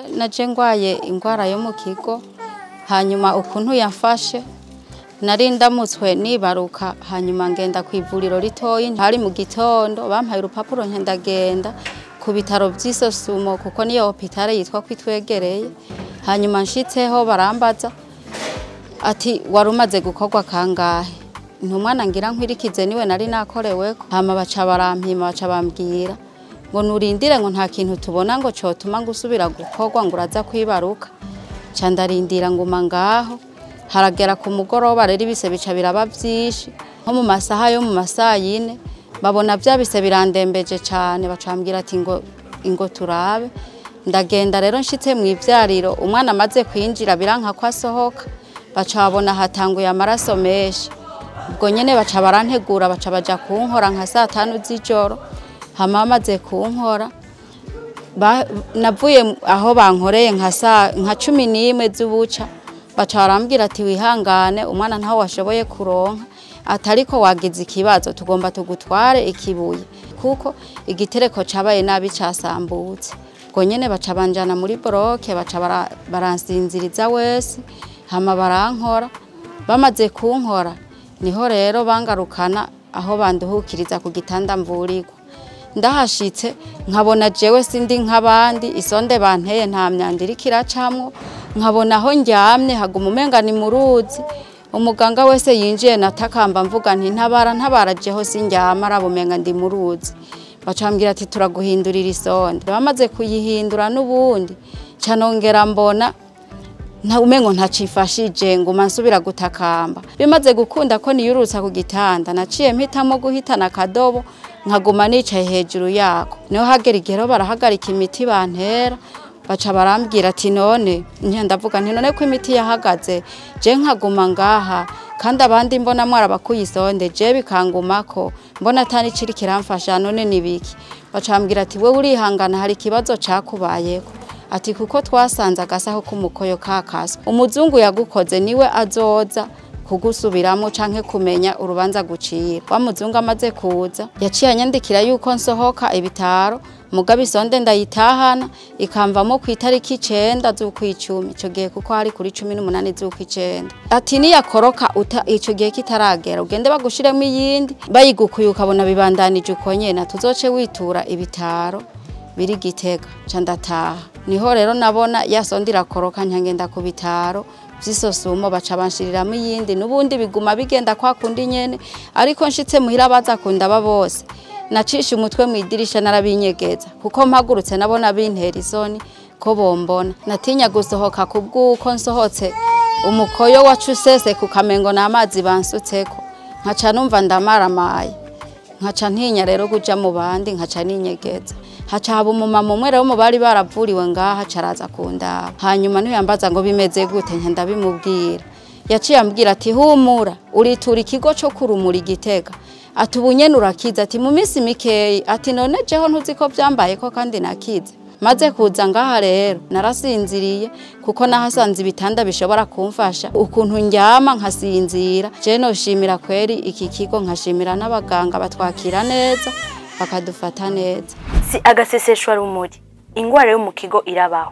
naje ngwaye ingwara yo mu kigo hanyuma ukuntu yafashe nari ndamutswe nibaruka hanyuma ngenda kwivuriro ritoyi hari mu gitondo bampaye urupapuro ndagenda ku bitaro by'isosumo kuko niyo hopitale yitwa kwitwegereye hanyuma nshitseho barambaza ati warumaze gukorwa kangahe ntumwana ngira nkwirikize niwe nari nakoreweko hama baca barampima baca bambwira ngo nurindire ngo nta kintu tubona ngo cotuma ngusubira gukorwa ngo uraza kwibaruka ca ndarindira nguma ngaho haragera ku mugoroba rero ibise bica biraba vyinshi nko mu masaha yo mu masaha yine babona vyabise birandembeje cane bacambwira ati ngo turabe ndagenda rero nshitse mu ivyariro umwana amaze kwinjira biranka ko asohoka baca babona hatanguye amaraso menshi ubwo nyene baca barantegura baca baja kunkora nka saa 5 z'ijoro hama amaze kunkora navuye aho bankoreye nka 11 z'ubuca baca barambwira ati wihangane umwana ntaho washoboye kuronka atariko wagize ikibazo tugomba tugutware ikibuye kuko igitereko cabaye nabi casambutse ubwo nyene baca banjana muri bloke baca baransinziriza wese hama barankora bamaze kunkora niho rero bangarukana aho banduhukiriza ku gitanda mvurirwa ndahashitse nkabona jewe sindi nk'abandi isonde banteye nta myandira kiracamwo nkabona aho njyamye haguma umenga ni muruzi umuganga wese yinjiye natakamba mvuga nti ntabara jeho sinjyama arabumenga ndi muruzi bacambwira ati turaguhindurira isonde bamaze kuyihindura n'ubundi canongera mbona nta umengo ntacifashije ngo mansubira gutakamba bimaze gukunda ko niyurutsa ku gitanda naciye mpitamo guhitana kadobo nkaguma nicaye hejuru yako niho hagera igero barahagarika imiti bantera baca barambwira ati none ndavuga nti none ko imiti yahagaze je nkaguma ngaha kandi abandi mbona mwara bakuyisonde je bikangumako mbona atani ciri kiramfasha none nibiki bacambwira ati we urihangana hari kibazo cakubayeko ati kuko twasanze agasaho k'umukoyo kakaswe umuzungu yagukoze niwe azoza kugusubiramo canke kumenya urubanza gucira wa muzungu amaze kuza yaciye anyandikira yuko nsohoka ibitaro mugabe isonde ndayitahana ikamvamo ku itariki 9 z'ukwicumi ico gihe kuko hari kuri 18 z'ukwicenda ati niyakoroka ico gihe kitaragera ugende bagushiremo iyindi bayigukuye ukabona bibandanije uko nyene tuzoce witura ibitaro biri Gitega ca ndataha niho rero nabona yasondira koroka nkagenda ku bitaro vy'isosumo baca banshiriramo iyindi nubundi biguma bigenda kwa kundi nyene ariko nshitse muhira baza kundaba bose nacisha umutwe mu idirisha narabinyegeza kuko mpagurutse nabona bintera isoni ko bombona natinya gusohoka kubwuko nsohotse umukoyo wacusese ku kamengo n'amazi bansutseko nkaca numva ndamaramaye nkaca ntinya rero kuja mu bandi nkaca ninyegeza haca haba umumama umwe rero mu bari baravuriwe ngaha caraza kundaba hanyuma niho yambaza ngo bimeze gute ndabimubwira yaciye ambwira ati humura uritura ikigo cyo kurumura Gitega ati ubunyene urakiza ati mu minsi mikeyi ati none jeho ntuzi ko byambaye ko kandi nakize maze kuza ngaha rero narasinziriye kuko nahasanze ibitanda bishobora kumfasha ukuntu njyama nkasinzira je no shimira kweri iki kigo nkashimira n'abaganga batwakira neza bakadufata neza si agaseseshwa rumuri ingwara yo mu kigo irabaho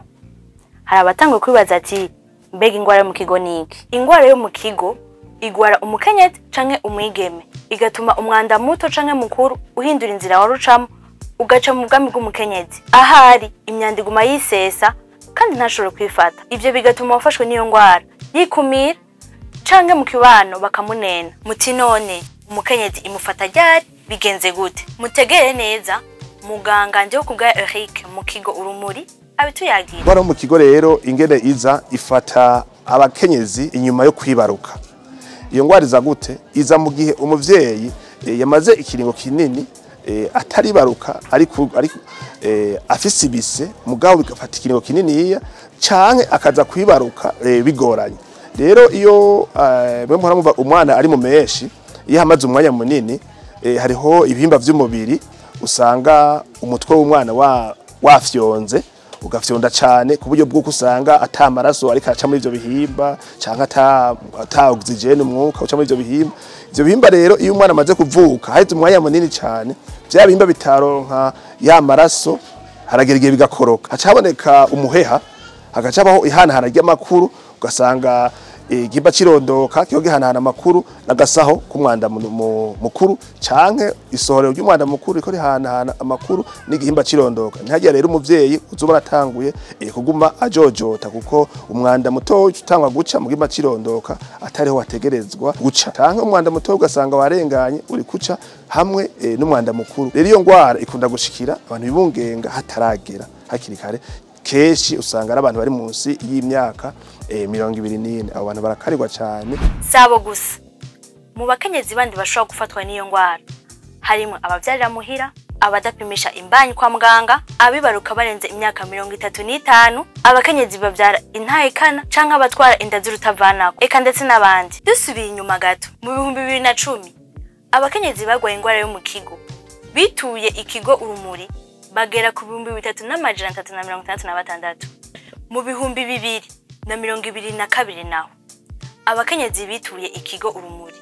hari abatangwe kwibaza ati mbega ingwara yo mu kigo niki ingwara yo mu kigo igwara umukenyezi canke umwigeme igatuma umwanda muto canke mukuru uhindura inzira warucamo ugaca mu bwami bw'umukenyezi ahari imyanda iguma yisesa kandi ntashobora kwifata ivyo bigatuma wafashwe n'iyo ngwara yikumira canke mu kibano bakamunena muti none umukenyezi imufata ryari bigenze gute mutegere neza muganga nje kubwa Eric mu kigo urumuri abituyagira bara mu kigo rero ingene iza ifata abakenyezi inyuma yo kwibaruka iyo ngwara iza gute iza mu gihe umuvyeyi yamaze ikiringo kinini atari baruka ariko afise ibise mugabo bigafata ikiringo kinini canke akaza kwibaruka bigoranye rero iyo mwe muramva umwana ari mu menshi iyo hamaze umwanya munini hariho ibihimba vy'umubiri usanga umutwe w'umwana wafyonze ugafyonda cyane ku buryo bw'uko usanga atamaraso ariko aca muri ivyo bihimba canke ata oxygen umwuka uca muri ivyo bihimba. Ivyo bihimba rero iyo umwana amaze kuvuka haheze umwanya munini cyane bya bihimba bitaronka ya maraso haragera igihe bigakoroka haca haboneka umuheha hagacabaho ihanahana ry'amakuru ugasanga igihimba cirondoka kiyo gihanahana amakuru nagasaho ku mwanda mukuru canke isohorero ry'umwanda mukuru riko rihanahana amakuru n'igihimba cirondoka ntihagiye rero umuvyeyi uzoba atanguye kuguma ajojota kuko umwanda muto utangwa guca mu gihimba cirondoka atariho wategerezwa guca canke umwanda muto ugasanga warenganye uri kuca hamwe n'umwanda mukuru rero iyo ngwara ikunda gushikira abantu bibungenga hataragera hakiri kare keshi usanga ari abantu bari munsi y'imyaka 24 abo bantu barakarirwa cyane. Sabo gusa mu bakenyezi bandi bashobora gufatwa n'iyo ngwara harimo abavyarira muhira, abadapimisha imbanyi kwa muganga, abibaruka barenze imyaka 35, abakenyezi bavyara intahekana canke abatwara inda z'urutavanako eka ndetse n'abandi. Dusubiye inyuma gato mu 2010 abakenyezi bagwaye ingwara yo mu kigo bituye ikigo Urumuri bagera ku 3366. Mu 2022 naho abakenyezi bituye ikigo Urumuri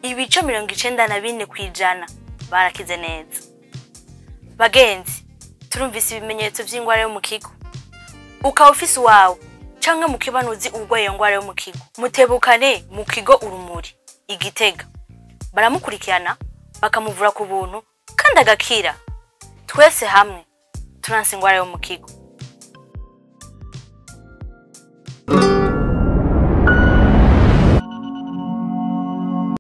ibice 94 kwijana barakize neza. Bagenzi, turumvise ibimenyetso vy'ingwara yo mu kigo. Ukaba ufise wawe canke mu kibanuzi urwaye iyo ngwara yo mu kigo, mutebukane mu kigo Urumuri Igitega. Baramukurikirana bakamuvura ku buntu kandi agakira. Twese hamwe turanse ingwara yo mu kigo.